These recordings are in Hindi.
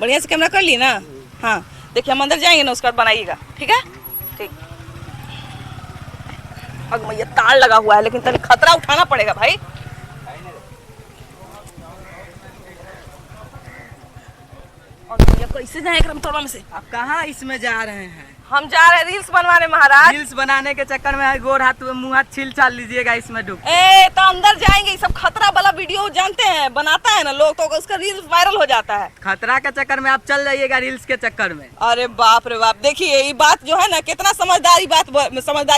बढ़िया से कैमरा कर ली ना। हाँ देखिए हम अंदर जाएंगे ना, उसके बाद बनाइएगा, ठीक है? ठीक। अब भैया तार लगा हुआ है, लेकिन तभी खतरा उठाना पड़ेगा भाई। और भैया कैसे जाए में से? आप कहाँ इसमें जा रहे हैं? हम जा रहे हैं रील्स बनवाने महाराज। रील्स बनाने के चक्कर में गोर हाथ मुंह हाथ छील छाल लीजिएगा इसमें डूब। तो अंदर जाएंगे, सब खतरा वाला वीडियो जानते हैं, बनाता है ना लोग, तो उसका रील्स वायरल हो जाता है। खतरा के चक्कर में आप चल जाइएगा रील्स के चक्कर में। अरे बाप रे बाप, देखिए ये बात जो है ना, कितना समझदारी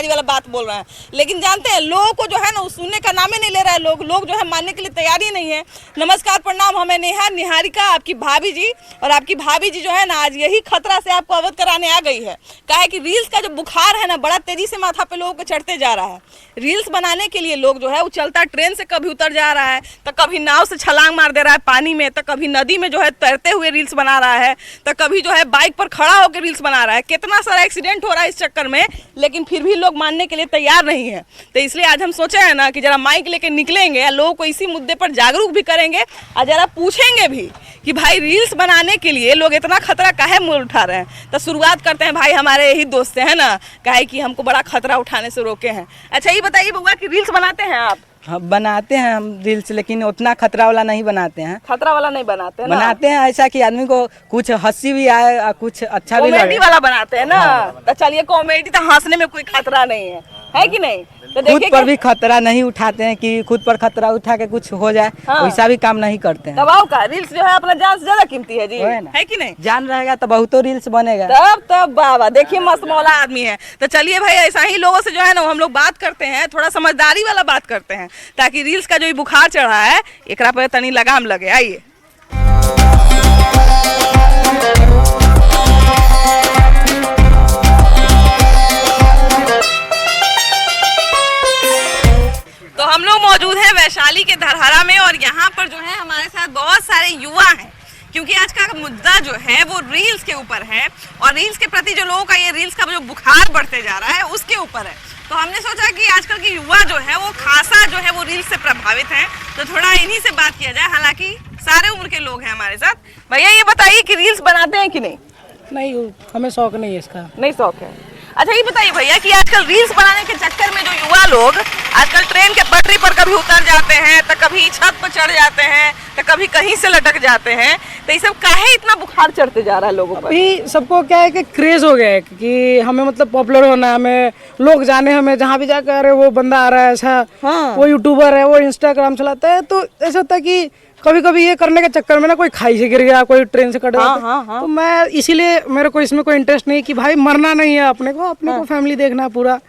वाला बात बोल रहे हैं, लेकिन जानते हैं लोगों को जो है ना सुनने का नाम ही नहीं ले रहा है। लोग जो है मानने के लिए तैयार ही नहीं है। नमस्कार प्रणाम, हमें नेहा निहारिका आपकी भाभी जी, और आपकी भाभी जी जो है ना आज यही खतरा से आपको अवगत कराने आ गई है। काहे कि रील्स का जो बुखार है ना बड़ा तेजी से माथा पे लोगों को चढ़ते जा रहा है। रील्स बनाने के लिए लोग जो है वो चलता ट्रेन से कभी उतर जा रहा है, तो कभी नाव से छलांग मार दे रहा है पानी में, तो कभी नदी में जो है तैरते हुए रील्स बना रहा है, तो कभी जो है बाइक पर खड़ा होकर रील्स बना रहा है। कितना सारा एक्सीडेंट हो रहा है इस चक्कर में, लेकिन फिर भी लोग मानने के लिए तैयार नहीं है। तो इसलिए आज हम सोचे हैं ना कि जरा माइक लेके निकलेंगे, लोगों को इसी मुद्दे पर जागरूक भी करेंगे और जरा पूछेंगे भी कि भाई रील्स बनाने के लिए लोग इतना खतरा काहे मोल उठा रहे हैं। तो शुरुआत करते हैं भाई, हमारे यही दोस्त है ना, काहे कि हमको बड़ा खतरा उठाने से रोके हैं। अच्छा ये बताइए बउआ कि रील्स बनाते हैं आप? हाँ बनाते हैं हम रील्स, लेकिन उतना खतरा वाला नहीं बनाते हैं। खतरा वाला नहीं बनाते ना? बनाते हैं ऐसा कि आदमी को कुछ हंसी भी आए और कुछ अच्छा भी लगे। कॉमेडी वाला बनाते हैं ना। तो चलिए कॉमेडी तो हंसने में कोई खतरा नहीं है कि नहीं? तो खुद पर भी खतरा नहीं उठाते हैं कि खुद पर खतरा उठा के कुछ हो जाए, वैसा भी काम नहीं करते हैं। दबाव का रील्स जो है अपना जान से ज्यादा कीमती है जी, है कि नहीं? जान रहेगा तो बहुतो रील्स बनेगा। तब बाबा देखिए मस्त मौला आदमी है। तो चलिए भाई ऐसा ही लोगों से जो है ना हम लोग बात करते हैं, थोड़ा समझदारी वाला बात करते हैं, ताकि रील्स का जो ये बुखार चढ़ा है एकरा पर तनी लगाम लगे। आइए तो हम लोग मौजूद हैं वैशाली के धरहरा में, और यहाँ पर जो है हमारे साथ बहुत सारे युवा हैं, क्योंकि आज का मुद्दा जो है वो रील्स के ऊपर है, और रील्स के प्रति जो लोगों का ये रील्स का जो बुखार बढ़ते जा रहा है उसके ऊपर है। तो हमने सोचा कि आजकल के युवा जो है वो खासा जो है वो रील्स से प्रभावित हैं, तो थोड़ा इन्हीं से बात किया जाए। हालांकि सारे उम्र के लोग हैं हमारे साथ। भैया ये बताइए कि रील्स बनाते हैं कि नहीं? नहीं, हमें शौक नहीं है इसका। नहीं शौक है? अच्छा ये बताइए भैया कि आजकल रील्स बनाने के चक्कर में जो युवा लोग आजकल ट्रेन के पटरी पर कभी उतर जाते हैं, तो कभी छत पर चढ़ जाते हैं, तो कभी कहीं से लटक जाते हैं, तो ये सब काहे इतना बुखार चढ़ते जा रहा है लोगों पर? अभी सबको क्या है कि क्रेज हो गया है कि हमें मतलब पॉपुलर होना है, हमें लोग जाने, हमें जहाँ भी जाकर अरे वो बंदा आ रहा है ऐसा, वो यूट्यूबर है, वो इंस्टाग्राम चलाता है। तो ऐसा होता है कि कभी कभी ये करने के चक्कर में ना कोई खाई से गिर गया, कोई ट्रेन से कट गया। तो मैं इसीलिए मेरे को इसमें कोई इंटरेस्ट नहीं कि भाई मरना नहीं है अपने को फैमिली देखना पूरा।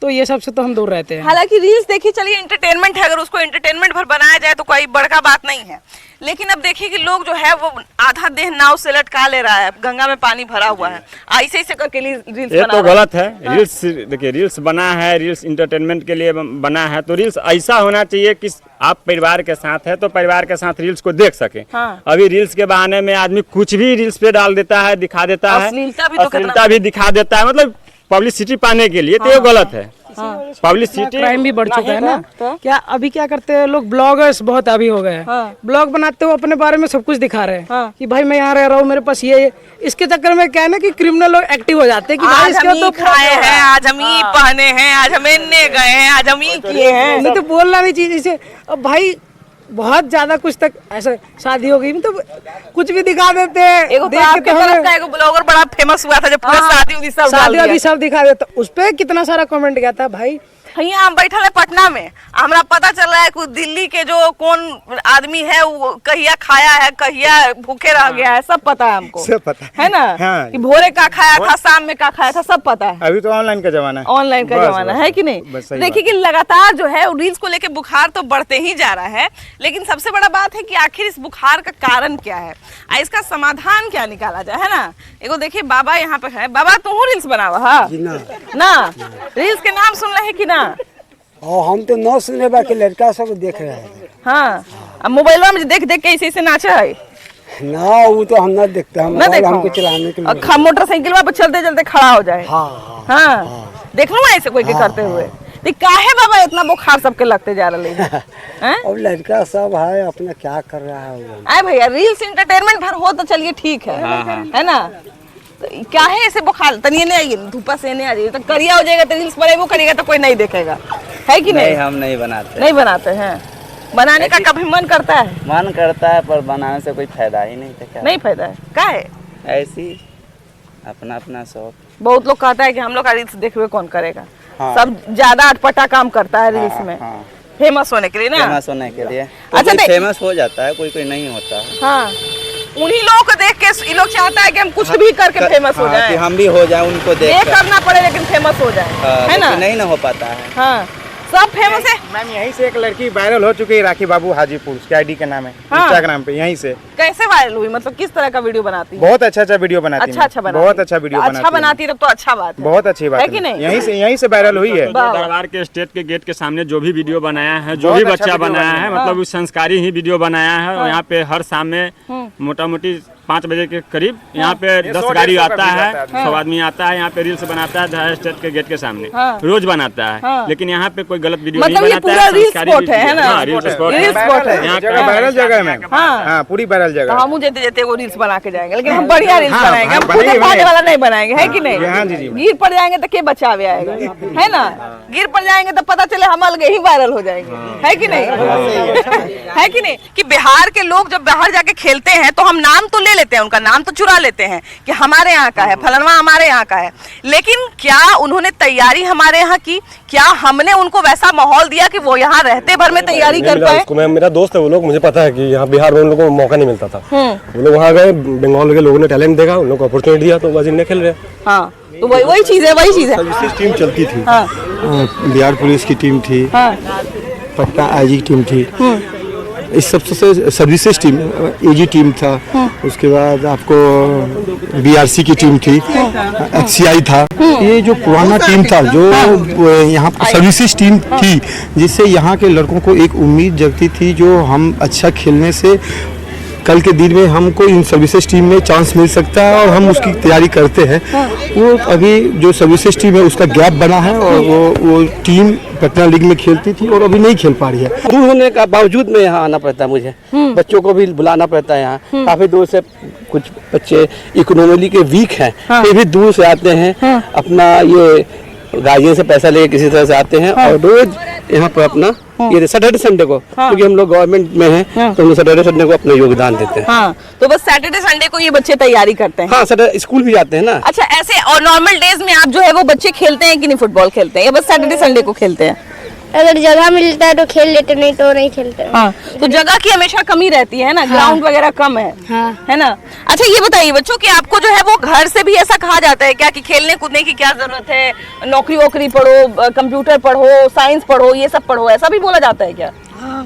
तो ये सब से तो हम दूर रहते हैं। हालांकि रील्स देखिए चलिए एंटरटेनमेंट है, अगर उसको एंटरटेनमेट भर बनाया जाए तो कोई बड़का बात नहीं है, लेकिन अब देखिए कि लोग जो है वो आधा देह नाव से लटका ले रहा है, गंगा में पानी भरा हुआ है, ऐसे ऐसे करके रील्स ये तो गलत है। रील्स देखिए, रील्स बना है, रील्स इंटरटेनमेंट के लिए बना है, तो रील्स ऐसा होना चाहिए कि आप परिवार के साथ है तो परिवार के साथ रील्स को देख सके। अभी रील्स के बहाने में आदमी कुछ भी रील्स पे डाल देता है, दिखा देता है, अश्लीलता भी दिखा देता है, मतलब पब्लिसिटी पाने के लिए। तो ये गलत है। पब्लिसिटी क्राइम भी बढ़ चुका है ना। क्या अभी क्या करते हैं लोग, ब्लॉगर्स बहुत अभी हो गए हैं। ब्लॉग बनाते हो अपने बारे में सब कुछ दिखा रहे हैं कि भाई मैं यहाँ रह रहा हूँ, मेरे पास ये। इसके चक्कर में क्या है ना कि क्रिमिनल लोग एक्टिव हो जाते हैं कि भाई इसके तो खाए हैं, आज हम ये पहने हैं, आज हम इन्ने गए हैं, आज हम ये किए हैं। नहीं तो बोलना नहीं चाहिए इसे। अब भाई बहुत ज्यादा कुछ तक ऐसा शादी हो गई तो कुछ भी दिखा देते हैं। ब्लॉगर बड़ा फेमस हुआ था, जब पूरा शादी सब दिखा देता, उस पर कितना सारा कमेंट गया था भाई। यहाँ हम बैठे हैं पटना में, हमरा पता चल रहा है कि दिल्ली के जो कौन आदमी है वो कहिया खाया है, कहिया भूखे रह गया है, सब पता है हमको। सब पता है ना। हाँ। कि भोरे का खाया था, शाम में का खाया था, सब पता है। अभी तो ऑनलाइन का जमाना है। ऑनलाइन का जमाना है कि नहीं? देखिए कि लगातार जो है रील्स को लेके बुखार तो बढ़ते ही जा रहा है, लेकिन सबसे बड़ा बात है कि आखिर इस बुखार का कारण क्या है, इसका समाधान क्या निकाला जाए, है ना। एगो देखिए बाबा यहाँ पे है। बाबा तू रील्स बनावा? हाँ ना, रील्स के नाम सुन रहे कि ना? हम तो न सुने बाकी लड़का सब देख रहे हैं। हाँ, अब मोबाइल में देख देख के ऐसे नाचा है ना, वो तो हम ना देखते हैं, हमको चलाने के लिए। मोटरसाइकिल पर चलते चलते खड़ा हो जाए। हाँ, देख लो ऐसे कोई के करते हुए। तो काहे बाबा इतना बुखार सबके लगते जा रहे हैं? अब लड़का सब है अपना क्या कर रहा है वो। आए भैया रील्स एंटरटेनमेंट भर हो तो चलिए ठीक है ना? तो क्या है ऐसे बुखार तनिए नहीं आइए धूपा से नहीं आ जाइए तो करिया हो जाएगा तो रील्स पर वो करेगा तो कोई नहीं देखेगा, है कि नहीं? हम नहीं बनाते। नहीं बनाते हैं। बनाने का कभी मन करता है? मन करता है पर बनाने से कोई फायदा ही नहीं। क्या नहीं फायदा है, क्या है? ऐसी अपना अपना शौक। बहुत लोग कहता है कि हम लोग का रील्स देखे हुए कौन करेगा। हाँ। सब ज्यादा अटपटा काम करता है रील्स में, हाँ। फेमस होने के लिए ना। फेमस होने के लिए अच्छा, कोई फेमस हो जाता है, कोई कोई नहीं होता है। हाँ, उन्हीं लोगों को देख के ये लोग चाहता है कि हम कुछ भी करके फेमस हो जाएं। कि हम भी हो जाएं उनको देख ये कर। करना पड़े लेकिन फेमस हो जाए, है ना? नहीं ना हो पाता है। हाँ, सब फेमस है। मैम यहीं से एक लड़की वायरल हो चुकी है, राखी बाबू हाजीपुर, उसके आईडी का नाम है, हाँ। इंस्टाग्राम पे। यहीं से कैसे वायरल हुई? मतलब किस तरह का वीडियो बनाती है? बहुत अच्छा वीडियो बनाती है। अच्छा बनाती बहुत अच्छा वीडियो बनाती अच्छा बनाती है तब तो अच्छा बात है। बहुत अच्छी बात है कि नहीं? यहीं से वायरल हुई है। दरबार के स्टेट के गेट के सामने जो भी वीडियो बनाया है, जो भी बहुत अच्छा बच्चा वीडियो बनाया बनाया है, मतलब उस संस्कारी ही वीडियो बनाया है। और यहाँ पे हर शाम में मोटा मोटी 5 बजे के करीब यहाँ पे 10 गाड़ी आता है, 100 आदमी आता है, यहाँ पे रील्स बनाता है दरबार स्टेट के गेट के सामने। रोज बनाता है, लेकिन यहाँ पे कोई गलत वीडियो नहीं मतलब ये बनाता पूरा है। रील संस्कारी स्पॉट है ना? हाँ, रील स्पॉट रील है। स्पॉट है। यहाँ जगह वायरल जगह है मैम। हाँ, पूरी वायरल जगह। हम जेते जेते वो रील्स बना के जाएंगे, लेकिन हम बढ़िया रील्स हाँ, बनाएंगे। हाँ, हम खुद बनेगी, पाने वाला नहीं बनाएंगे, है कि नहीं? हाँ जी, जी। गिर पड़ जाएंगे तो के बचावे आएगा, है ना? गिर पड़ जाएंगे तो पता चले हम अलग ही वायरल हो जाएंगे, है कि नहीं? है कि नहीं? कि बिहार के लोग जब बाहर जाके खेलते हैं तो हम नाम तो ले लेते हैं, उनका नाम तो चुरा लेते हैं कि हमारे यहाँ का है, फलनवा हमारे यहाँ का है। लेकिन क्या उन्होंने तैयारी हमारे यहाँ की? क्या हमने उनको वैसा माहौल दिया कि वो यहाँ रहते भर में तैयारी कर पाए? मैं मेरा दोस्त है वो लोग, मुझे पता है कि यहाँ बिहार में उन लोगों को मौका नहीं मिलता था। वो लोग वहाँ गए, बंगाल के लोगों ने टैलेंट देखा, उन लोगों को अपॉर्चुनिटी दिया तो बस इनने खेल रहे। हाँ, तो वही चीज है, वही चीज है। सर्विसेज टीम चलती थी। हाँ। बिहार पुलिस की टीम थी, हाँ। पटना आईजी की टीम थी, इस सबसे सर्विसेज टीम, एजी टीम था, उसके बाद आपको बीआरसी की टीम थी, एचसीआई था। ये जो पुराना टीम था, जो यहाँ सर्विसेज टीम थी, जिससे यहाँ के लड़कों को एक उम्मीद जगती थी जो हम अच्छा खेलने से कल के दिन में हमको इन सर्विसेज टीम में चांस मिल सकता है और हम उसकी तैयारी करते हैं। वो अभी जो सर्विसेज टीम है उसका गैप बना है और वो टीम पटना लीग में खेलती थी और अभी नहीं खेल पा रही है। दूर होने का बावजूद में यहाँ आना पड़ता है मुझे, बच्चों को भी बुलाना पड़ता है यहाँ। काफी दूर से कुछ बच्चे इकोनॉमिकली के वीक हैं, ये भी दूर से आते हैं, अपना ये गार्जियन से पैसा लेके किसी तरह से आते हैं और रोज यहाँ पर अपना ये सैटरडे संडे को, क्योंकि हम लोग गवर्नमेंट में हैं तो हम सैटरडे संडे को अपना योगदान देते हैं। हाँ, तो बस सैटरडे संडे को ये बच्चे तैयारी करते हैं। हाँ, सैटरडे स्कूल भी जाते हैं ना। अच्छा, ऐसे और नॉर्मल डेज में आप जो है वो बच्चे खेलते हैं कि नहीं? फुटबॉल खेलते हैं या बस सैटरडे संडे को खेलते हैं? अगर जगह मिलता है तो खेल लेते, नहीं तो नहीं खेलते। हाँ, तो जगह की हमेशा कमी रहती है ना, ग्राउंड वगैरह कम है, है ना? अच्छा, ये बताइए बच्चों कि आपको जो है वो घर से भी ऐसा कहा जाता है क्या कि खेलने कूदने की क्या जरूरत है, नौकरी वोकरी पढ़ो, कंप्यूटर पढ़ो, साइंस पढ़ो, ये सब पढ़ो, ऐसा भी बोला जाता है क्या?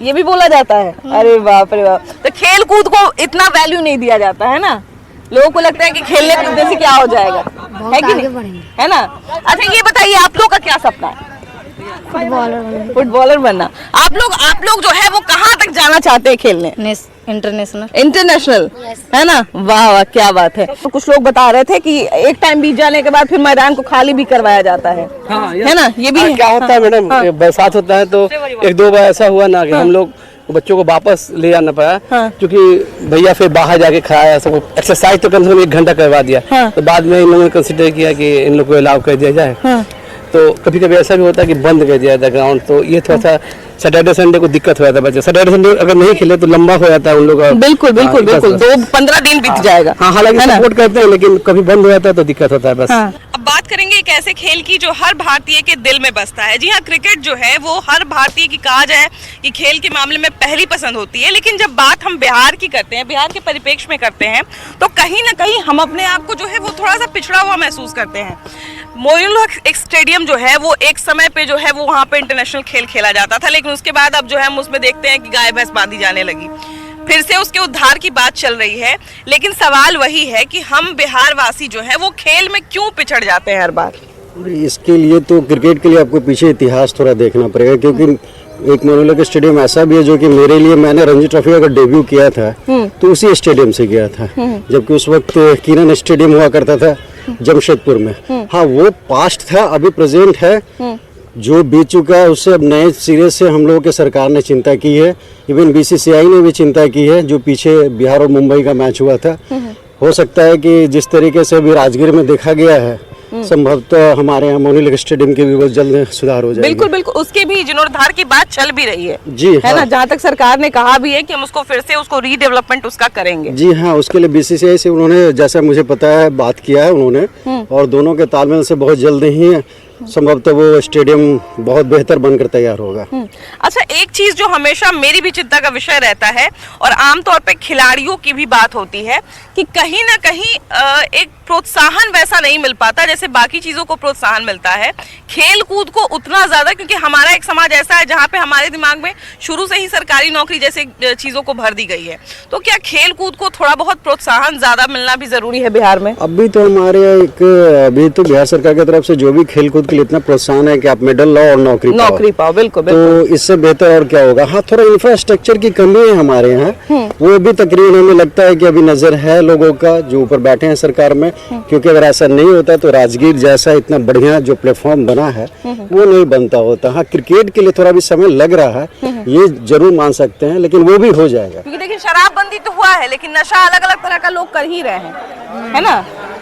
ये भी बोला जाता है? अरे बाप रे बाप। तो खेल कूद को इतना वैल्यू नहीं दिया जाता है ना? लोगों को लगता है कि खेलने कूदने से क्या हो जाएगा, है कि नहीं? है ना? अच्छा, ये बताइए आप लोग का क्या सपना है? फुटबॉलर बनना। आप लोग जो है वो कहाँ तक जाना चाहते हैं खेलने? इंटरनेशनल, है ना? वाह वाह, क्या बात है। तो कुछ लोग बता रहे थे कि एक टाइम बीत जाने के बाद फिर मैदान को खाली भी करवाया जाता है, है ना? ये भी क्या होता है मैडम, बरसात होता है तो एक दो बार ऐसा हुआ ना कि हम लोग बच्चों को वापस ले जाना पड़ा, क्योंकि भैया फिर बाहर जाके खाया, सब एक्सरसाइज तो कम से कम 1 घंटा करवा दिया। तो बाद में इन लोगों ने कंसिडर किया कि इन लोग को अलाउ कर दिया जाए। तो कभी कभी ऐसा भी होता है कि बंद कर दिया जाता है ग्राउंड, तो ये थोड़ा सा सैटरडे संडे को दिक्कत हो जाता है। बच्चे सैटरडे संडे अगर नहीं खेले तो लंबा हो जाता है उन लोग का। बिल्कुल बिल्कुल बिल्कुल, 15 दिन बीत जाएगा। हाँ, हालांकि सपोर्ट करते हैं लेकिन कभी बंद हो जाता है तो दिक्कत होता है बस। अब बात करेंगे एक ऐसे खेल की जो हर भारतीय के दिल में बसता है। जी हाँ, क्रिकेट जो है वो हर भारतीय की कहा जाए कि खेल के मामले में पहली पसंद होती है। लेकिन जब बात हम बिहार की करते हैं, बिहार के परिप्रेक्ष्य में करते हैं, तो कहीं ना कहीं हम अपने आप को जो है वो थोड़ा सा पिछड़ा हुआ महसूस करते हैं। मोइनुल हक स्टेडियम जो है वो एक समय पे जो है वो वहाँ पे इंटरनेशनल खेल खेला जाता था, लेकिन उसके बाद अब जो है हम उसमें देखते हैं कि गाय भैंस बांधी जाने लगी। फिर से उसके उद्धार की बात चल रही है, लेकिन सवाल वही है कि हम बिहार वासी जो है वो खेल में क्यों पिछड़ जाते हैं हर बार? इसके लिए तो क्रिकेट के लिए आपको पीछे इतिहास थोड़ा देखना पड़ेगा, क्योंकि एक मोइनुल हक स्टेडियम ऐसा भी है जो कि मेरे लिए, मैंने रणजी ट्रॉफी का डेब्यू किया था तो उसी स्टेडियम से किया था, जबकि उस वक्त किरण स्टेडियम हुआ करता था जमशेदपुर में। हाँ, वो पास्ट था, अभी प्रेजेंट है जो बीत चुका है उससे अब नए सिरे से हम लोगों के सरकार ने चिंता की है। इवन बीसीसीआई ने भी चिंता की है। जो पीछे बिहार और मुंबई का मैच हुआ था, हो सकता है कि जिस तरीके से अभी राजगीर में देखा गया है, संभवतः हमारे यहाँ मोनी स्टेडियम की भी बहुत जल्द सुधार हो जाएगा। बिल्कुल बिल्कुल, उसके भी जीर्णोद्धार की बात चल भी रही है जी है हाँ। ना, जहाँ तक सरकार ने कहा भी है कि हम उसको फिर से उसको रीडेवलपमेंट उसका करेंगे। जी हाँ, उसके लिए बीसीसीआई से उन्होंने, जैसा मुझे पता है, बात किया है उन्होंने, और दोनों के तालमेल से बहुत जल्द ही संभवतः वो स्टेडियम बहुत बेहतर बनकर तैयार होगा। अच्छा, एक चीज जो हमेशा मेरी भी चिंता का विषय रहता है और आमतौर पे खिलाड़ियों की भी बात होती है कि कहीं ना कहीं एक प्रोत्साहन वैसा नहीं मिल पाता जैसे बाकी चीजों को प्रोत्साहन मिलता है, खेल कूद को उतना ज्यादा, क्योंकि हमारा एक समाज ऐसा है जहाँ पे हमारे दिमाग में शुरू से ही सरकारी नौकरी जैसे चीजों को भर दी गई है। तो क्या खेल कूद को थोड़ा बहुत प्रोत्साहन ज्यादा मिलना भी जरूरी है बिहार में? अभी तो अभी तो बिहार सरकार की तरफ से जो भी खेल कूद के लिए इतना प्रोत्साहन है कि आप मेडल लाओ और नौकरी पाओ। बिल्कुल तो इससे बेहतर और क्या होगा। हाँ, थोड़ा इंफ्रास्ट्रक्चर की कमी है हमारे यहाँ, वो भी तकरीबन हमें लगता है कि अभी नजर है लोगों का जो ऊपर बैठे हैं सरकार में, क्योंकि अगर ऐसा नहीं होता तो राजगीर जैसा इतना बढ़िया जो प्लेटफॉर्म बना है वो नहीं बनता होता। हाँ, क्रिकेट के लिए थोड़ा भी समय लग रहा है, ये जरूर मान सकते हैं, लेकिन वो भी हो जाएगा। क्योंकि देखिए, शराबबंदी तो हुआ है लेकिन नशा अलग अलग तरह का लोग कर ही रहे हैं, है ना।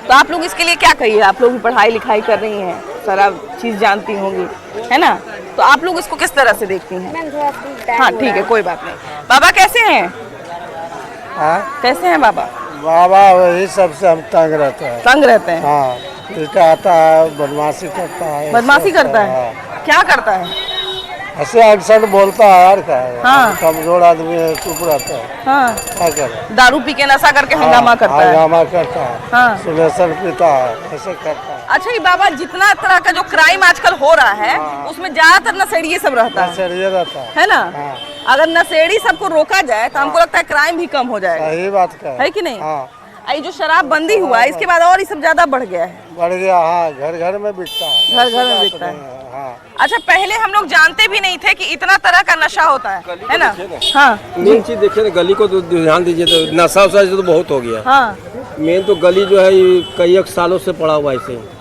तो आप लोग इसके लिए क्या कहिए? आप लोग भी पढ़ाई लिखाई कर रही हैं, सारा चीज जानती होंगी, है ना, तो आप लोग इसको किस तरह से देखती हैं? हाँ ठीक है, कोई बात नहीं। बाबा कैसे हैं? कैसे हैं बाबा? बाबा वही सबसे हम तंग रहते हैं। तंग रहते हैं? हाँ, उल्टा आता है, बदमाशी करता है। बदमाशी करता है? क्या करता है? ऐसे अक्सर बोलता है यार, क्या है? हाँ। कमजोर आदमी है, चुप रहता है। हाँ, क्या करे? दारू पी के नशा करके हंगामा करता है। हंगामा करता है, हाँ। सुलेसन पीता है, ऐसे करता है। अच्छा, ये बाबा, जितना तरह का जो क्राइम आजकल हो रहा है उसमें ज्यादातर नशेड़ी सब रहता है, ये रहता है ना। अगर नशेड़ी सबको रोका जाए तो हमको लगता है क्राइम भी कम हो जाएगा। सही बात है कि नहीं? हाँ। ये जो शराब बंदी हुआ है इसके बाद और ये सब ज्यादा बढ़ गया है। बढ़ गया, हाँ, घर घर में बिकता है। घर घर में बिकता है। हाँ। अच्छा, पहले हम लोग जानते भी नहीं थे कि इतना तरह का नशा होता है ना। हाँ मेन चीज देखिए ना, गली को तो ध्यान दीजिए, तो नशा वशा तो बहुत हो गया। हाँ, मेन तो गली जो है ये कई एक सालों से पड़ा हुआ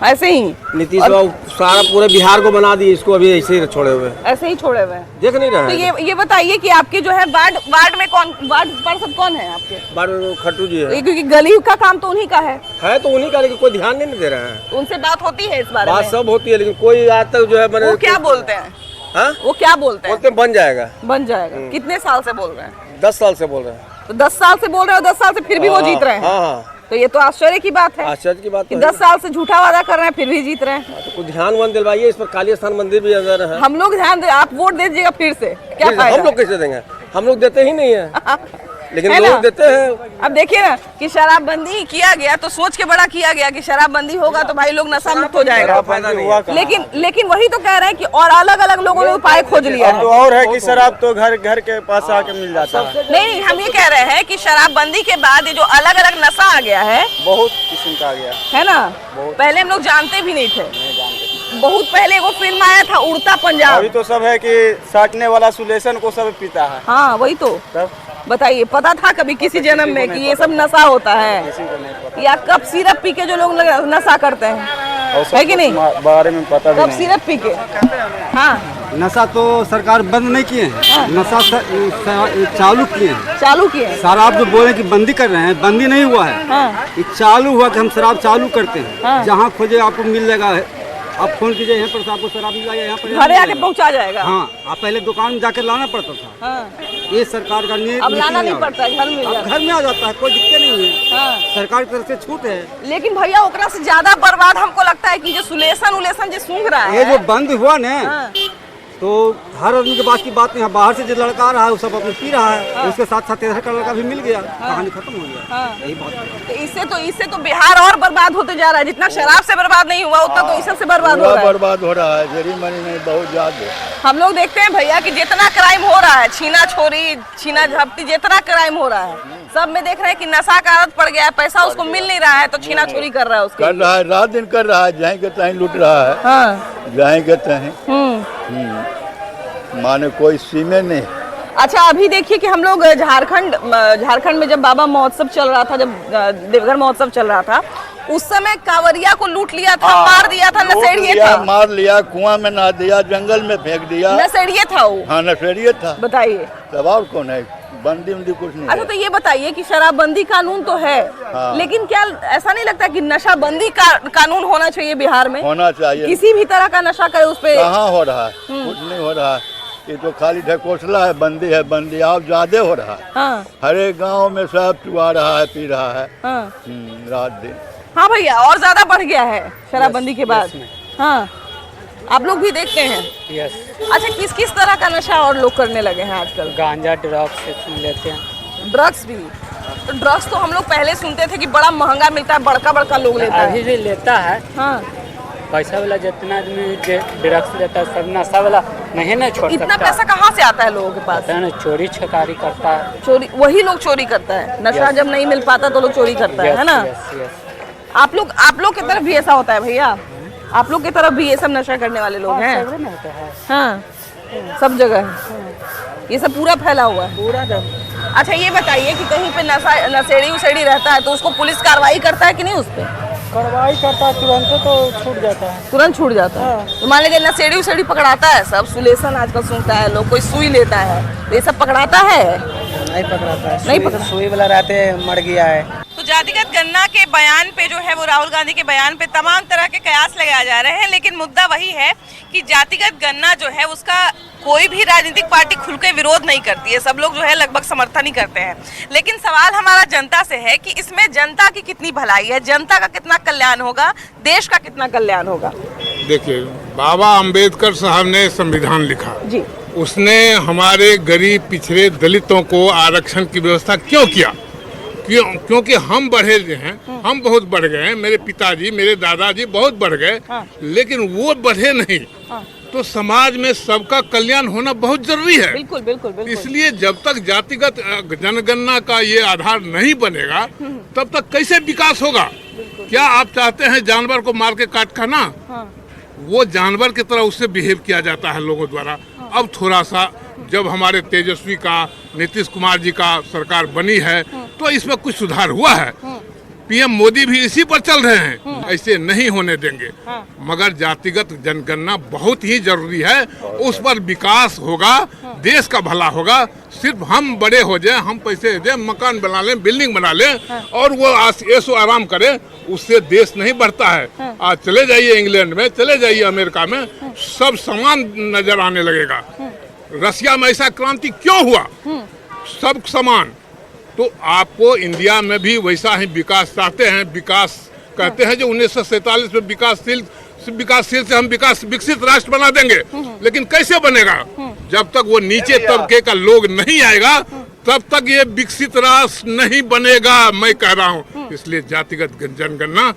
ऐसे ही नीतीश बाबू सारा पूरे बिहार को बना दिए, इसको अभी ऐसे ही छोड़े हुए, ऐसे ही छोड़े हुए हैं। देख नहीं रहे तो हैं। ये बताइए कि आपके जो है वार्ड में कौन, वार्ड पार्षद कौन है आपके? बार खट्टू जी है। क्योंकि गली का काम तो उन्हीं का है तो उन्हीं का, लेकिन कोई ध्यान नहीं दे रहा है। उनसे बात होती है इस बारे बात में? सब होती है, लेकिन कोई आज तक जो है वो क्या बोलते हैं? हाँ? वो क्या बोलते हैं? बोलते बन जाएगा। बन जाएगा। कितने साल से बोल रहे हैं? 10 साल से बोल रहे हैं। तो 10 साल से बोल रहे हो, 10 साल से फिर भी वो जीत रहे हैं। हाँ, तो ये तो आश्चर्य की बात है। आश्चर्य की बात कि 10 साल से झूठा वादा कर रहे हैं फिर भी जीत रहे हैं। तो कुछ ध्यान वन दिलवाइए, इस पर काली स्थान मंदिर भी अंदर है। हम लोग ध्यान दे, आप वोट दे दीजिएगा फिर से, क्या फायदा? हम लोग कैसे देंगे? हम लोग देते ही नहीं है, लेकिन है ना? लोग देते हैं। अब देखिए ना कि शराबबंदी किया गया तो सोच के बड़ा किया गया कि शराबबंदी होगा तो भाई लोग नशा मुक्त हो जाएगा। लेकिन वही तो कह रहे हैं कि और अलग अलग लोगों ने उपाय खोज लिया है। और है कि शराब तो घर घर के पास आके मिल जाता है। नहीं, हम ये कह रहे हैं कि शराबबंदी के बाद ये जो अलग अलग नशा आ गया है, बहुत किस्म का आ गया है ना, पहले हम लोग जानते भी नहीं थे। बहुत पहले वो फिल्म आया था उड़ता पंजाब। अभी तो सब है कि साटने वाला सुलेसन को सब पीता है। हाँ वही तो, बताइए, पता था कभी किसी जन्म में कि ये सब नशा होता है? या कब सिरप पी के जो लोग नशा करते हैं, है कि नहीं? बारे में पता भी कब नहीं। सिरप पी के? हाँ, नशा तो सरकार बंद नहीं किए हैं, नशा चालू किए हैं। चालू किए? शराब जो बोले कि बंदी कर रहे हैं, बंदी नहीं हुआ है। हाँ। ये चालू हुआ कि हम शराब चालू करते हैं। हाँ। जहाँ खोजे आपको मिल जाएगा, आप फोन कीजिए यहाँ पर आपको शराब मिल जाएगा, यहाँ पर घरे आके पहुँचा जाएगा। हाँ, आप पहले दुकान में जाकर लाना पड़ता था। हाँ। ये सरकार का नियम। अब लाना नहीं पड़ता है, घर में मिल जाता है। घर में आ जाता है, कोई दिक्कत नहीं है। हाँ। सरकार की तरफ से छूट है। लेकिन भैया ओकरा से ज्यादा बर्बाद हमको लगता है कि जो सुलेसन उलेसन जो सूंघ रहा है, ये जो बंद हुआ ना, हाँ। तो हर आदमी के पास की बात नहीं है। बाहर से जो लड़का आ रहा है वो सब अपने पी रहा है, उसके साथ साथ इधर का लड़का भी मिल गया, कहानी खत्म हो गया। हाँ। यही बात है। तो इससे तो बिहार और बर्बाद होते जा रहा है। जितना शराब से बर्बाद नहीं हुआ उतना तो इससे बर्बाद हो रहा है। बर्बाद हो रहा है, जरी मनी नहीं, बहुत ज्यादा। हम लोग देखते हैं भैया कि जितना क्राइम हो रहा है, छीना छोरी, छीना झपटी, जितना क्राइम हो रहा है, सब में देख रहे हैं कि नशा का आदत पड़ गया है, पैसा उसको मिल नहीं रहा है तो छीना छोरी कर रहा है उसके। कर रहा है, रात दिन कर रहा है, जहाँ के तहीं लूट रहा है। हाँ। जहाँ के तहीं, माने कोई सीमे नहीं। अच्छा, अभी देखिए कि हम लोग झारखंड में जब बाबा महोत्सव चल रहा था, जब देवघर महोत्सव चल रहा था, उस समय कांवरिया को लूट लिया था, मार दिया था, नशेड़िए था, मार लिया, कुआं में नहा दिया, जंगल में फेंक दिया, नशेड़िए था वो। हाँ, नशेड़िए था। बताइए, तब और कौन है? बंदी उंदी कुछ नहीं। अच्छा, तो ये बताइए कि शराबबंदी कानून तो है, लेकिन क्या ऐसा नहीं लगता कि नशाबंदी कानून होना चाहिए बिहार में? होना चाहिए। किसी भी तरह का नशा करे उस पे कहाँ हो रहा है? कुछ नहीं हो रहा है। ये तो खाली ढकोसला है, बंदी अब ज्यादा हो रहा है। हाँ। हर एक गाँव में सब चुआ रहा है, पी रहा है। हाँ। रात दिन। हाँ भैया, और ज्यादा बढ़ गया है शराबबंदी के बाद। हाँ, आप लोग भी देखते हैं। यस। अच्छा, किस किस तरह का नशा और लोग करने लगे हैं आजकल? गांजा, ड्रग्स लेते हैं। ड्रग्स भी? तो ड्रग्स तो हम लोग पहले सुनते थे कि बड़ा महंगा मिलता है, बड़का बड़का लोग लेता है। अभी भी लेता है। हाँ, पैसा वाला जितना आदमी ड्रग्स लेता है, सब नशा वाला नहीं ना छोड़ इतना पैसा कहाँ से आता है लोगों के पास? पता है ना, चोरी छकारी करता है। चोरी, वही लोग चोरी करता है। नशा जब नहीं मिल पाता तो लोग चोरी करता है ना? आप लोग की तरफ भी ऐसा होता है भैया? आप लोग की तरफ भी ये सब नशा करने वाले लोग हैं? हाँ, सब जगह है ये सब पूरा फैला हुआ है पूरा। अच्छा, ये बताइए कि कहीं पे नशेड़ी उशेड़ी रहता है तो उसको पुलिस कार्रवाई करता है कि नहीं? उस पर कार्रवाई करता है, तुरंत तो छूट जाता है। तुरंत छूट जाता है। तो मान लीजिए नशेड़ी उशेड़ी पकड़ाता है, सब सुलेशन आजकल सुनता है लोग, कोई सुई लेता है, तो ये सब पकड़ाता है? नहीं पकड़ाता है, नहीं पकड़ा। सुई वाला रहते मर गया है। तो जातिगत गणना के बयान पे जो है वो राहुल गांधी के बयान पे तमाम तरह के कयास लगाए जा रहे हैं, लेकिन मुद्दा वही है कि जातिगत गणना जो है उसका कोई भी राजनीतिक पार्टी खुल के विरोध नहीं करती है। सब लोग जो है लगभग समर्थन ही करते हैं। लेकिन सवाल हमारा जनता से है कि इसमें जनता की कितनी भलाई है, जनता का कितना कल्याण होगा, देश का कितना कल्याण होगा। देखिए, बाबा अंबेडकर साहब ने संविधान लिखा जी। उसने हमारे गरीब पिछड़े दलितों को आरक्षण की व्यवस्था क्यों किया? क्योंकि हम बढ़े हैं, हम बहुत बढ़ गए हैं, मेरे पिताजी मेरे दादाजी बहुत बढ़ गए, लेकिन वो बढ़े नहीं। तो समाज में सबका कल्याण होना बहुत जरूरी है। बिल्कुल बिल्कुल बिल्कुल। इसलिए जब तक जातिगत जनगणना का ये आधार नहीं बनेगा तब तक कैसे विकास होगा? क्या आप चाहते हैं जानवर को मार के काट खाना? वो जानवर की तरह उससे बिहेव किया जाता है लोगों द्वारा। अब थोड़ा सा जब हमारे तेजस्वी का, नीतीश कुमार जी का सरकार बनी है तो इसमें कुछ सुधार हुआ है। पीएम मोदी भी इसी पर चल रहे हैं, ऐसे नहीं होने देंगे। मगर जातिगत जनगणना बहुत ही जरूरी है, उस पर विकास होगा, देश का भला होगा। सिर्फ हम बड़े हो जाएं, हम पैसे दें, मकान बना लें, बिल्डिंग बना लें और वो ऐसो आराम करें, उससे देश नहीं बढ़ता है। आज चले जाइए इंग्लैंड में, चले जाइए अमेरिका में, सब समान नजर आने लगेगा। रसिया में ऐसा क्रांति क्यों हुआ? सब समान। तो आपको इंडिया में भी वैसा ही विकास चाहते हैं। विकास कहते हैं जो 1947 में विकासशील से हम विकसित राष्ट्र बना देंगे, लेकिन कैसे बनेगा? जब तक वो नीचे तबके का लोग नहीं आएगा तब तक ये विकसित राष्ट्र नहीं बनेगा, मैं कह रहा हूँ। इसलिए जातिगत जनगणना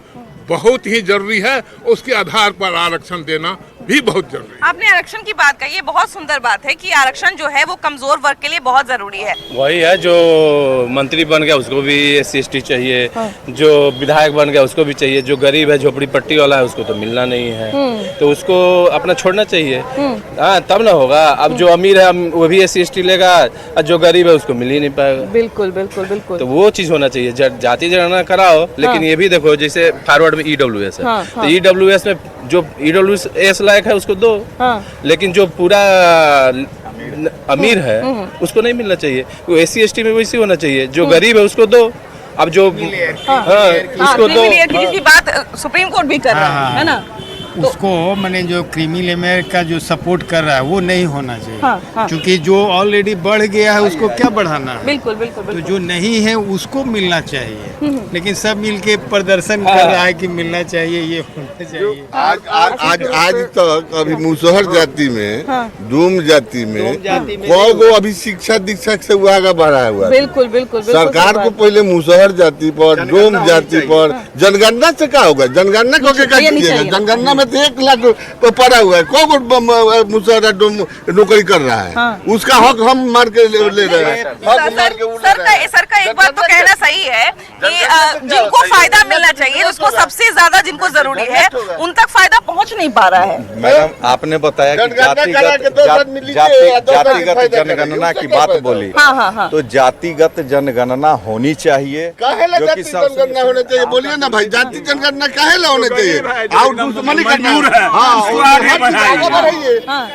बहुत ही जरूरी है, उसके आधार पर आरक्षण देना भी बहुत जरूरी है। आपने आरक्षण की बात कही है, बहुत सुंदर बात है कि आरक्षण जो है वो कमजोर वर्ग के लिए बहुत जरूरी है। वही है, जो मंत्री बन गया उसको भी SC/ST चाहिए, जो विधायक बन गया उसको भी चाहिए, जो गरीब है झोपड़ी पट्टी वाला है उसको तो मिलना नहीं है, तो उसको अपना छोड़ना चाहिए। हाँ, तब ना होगा। अब जो अमीर है वो भी SC/ST लेगा और जो गरीब है उसको मिल ही नहीं पाएगा। बिल्कुल बिल्कुल बिल्कुल। तो वो चीज होना चाहिए, जाति जनगणना कराओ, लेकिन ये भी देखो जैसे फॉरवर्ड में EWS है, तो EWS में जो EWS लायक है उसको दो, लेकिन जो पूरा अमीर है उसको नहीं मिलना चाहिए। वो SC/ST में वैसे होना चाहिए, जो गरीब है उसको दो। अब जो उसको दो, की बात सुप्रीम कोर्ट भी कर रहा है ना, उसको मैंने जो क्रीमी लेयर का जो सपोर्ट कर रहा है वो नहीं होना चाहिए। क्योंकि जो ऑलरेडी बढ़ गया है उसको क्या बढ़ाना है? बिल्कुल बिल्कुल। तो जो नहीं है उसको मिलना चाहिए, लेकिन सब मिलके प्रदर्शन कर रहा है कि मिलना चाहिए, ये होना चाहिए। आज तक अभी मुसहर जाति में, डूम जाति में को अभी शिक्षा दीक्षा से वो आगे बढ़ा हुआ है। बिल्कुल बिल्कुल। सरकार को पहले मुसहर जाति पर, डोम जाति पर जनगणना से क्या होगा? जनगणना को क्या कीजिएगा? जनगणना में में तो 1 लाख पड़ा हुआ है, कौन मुसहरा नौकरी कर रहा है, उसका हक हम मार के ले रहे हैं। सर का एक बात तो कहना सही है कि जिनको फायदा मिलना चाहिए, उसको सबसे ज्यादा जिनको जरूरी है, उन तक फायदा पहुंच नहीं पा रहा है। मैडम आपने बताया कि जातिगत जनगणना की बात बोली, तो जातिगत जनगणना होनी चाहिए। जो कि जनगणना होनी चाहिए, बोलिए ना भाई, जाति जनगणना काहे ला होनी चाहिए? और दुश्मनी करना है,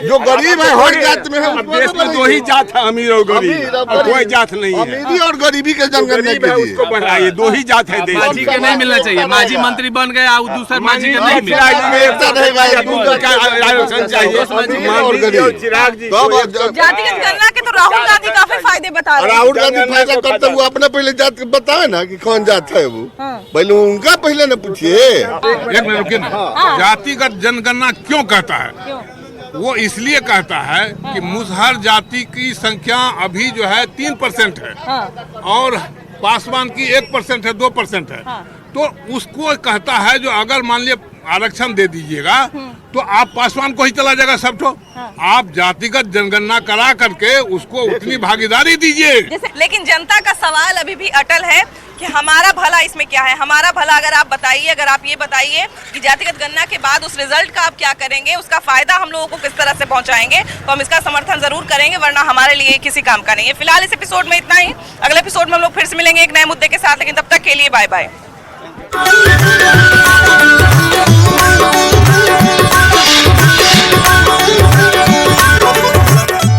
जो गरीब है हर जात में है, देश में 2 ही जात है, अमीर और गरीब, कोई जात नहीं है। अमीरी और गरीबी के जनगणना के लिए उसको बढ़ाइए, 2 ही जात है देश में। मांझी के नहीं मिलना चाहिए, मांझी मंत्री बन गए और दूसरा मांझी का नहीं मिला। जातिगत गणना के तो राहुल गांधी काफी फायदे बता रहे हैं। राहुल गांधी फायदा करते हुए अपना पहले जात बताए ना कि कौन जात है वो, पहले उनका पहले न पूछिए। एक मिनट रुकिए ना, जातिगत जनगणना क्यों कहता है? वो इसलिए कहता है कि मुसहर जाति की संख्या अभी जो है 3% है और पासवान की 1% है, 2% है। तो उसको कहता है जो अगर मान लिया आरक्षण दे दीजिएगा तो आप पासवान को ही चला जाएगा सब। तो आप जातिगत जनगणना करा करके उसको उतनी भागीदारी दीजिए। लेकिन जनता का सवाल अभी भी अटल है कि हमारा भला इसमें क्या है, हमारा भला अगर आप बताइए, अगर आप ये बताइए कि जातिगत गणना के बाद उस रिजल्ट का आप क्या करेंगे, उसका फायदा हम लोगों को किस तरह से पहुंचाएंगे, तो हम इसका समर्थन जरूर करेंगे, वरना हमारे लिए किसी काम का नहीं है। फिलहाल इस एपिसोड में इतना ही, अगले एपिसोड में हम लोग फिर से मिलेंगे एक नए मुद्दे के साथ, लेकिन तब तक के लिए बाय बाय।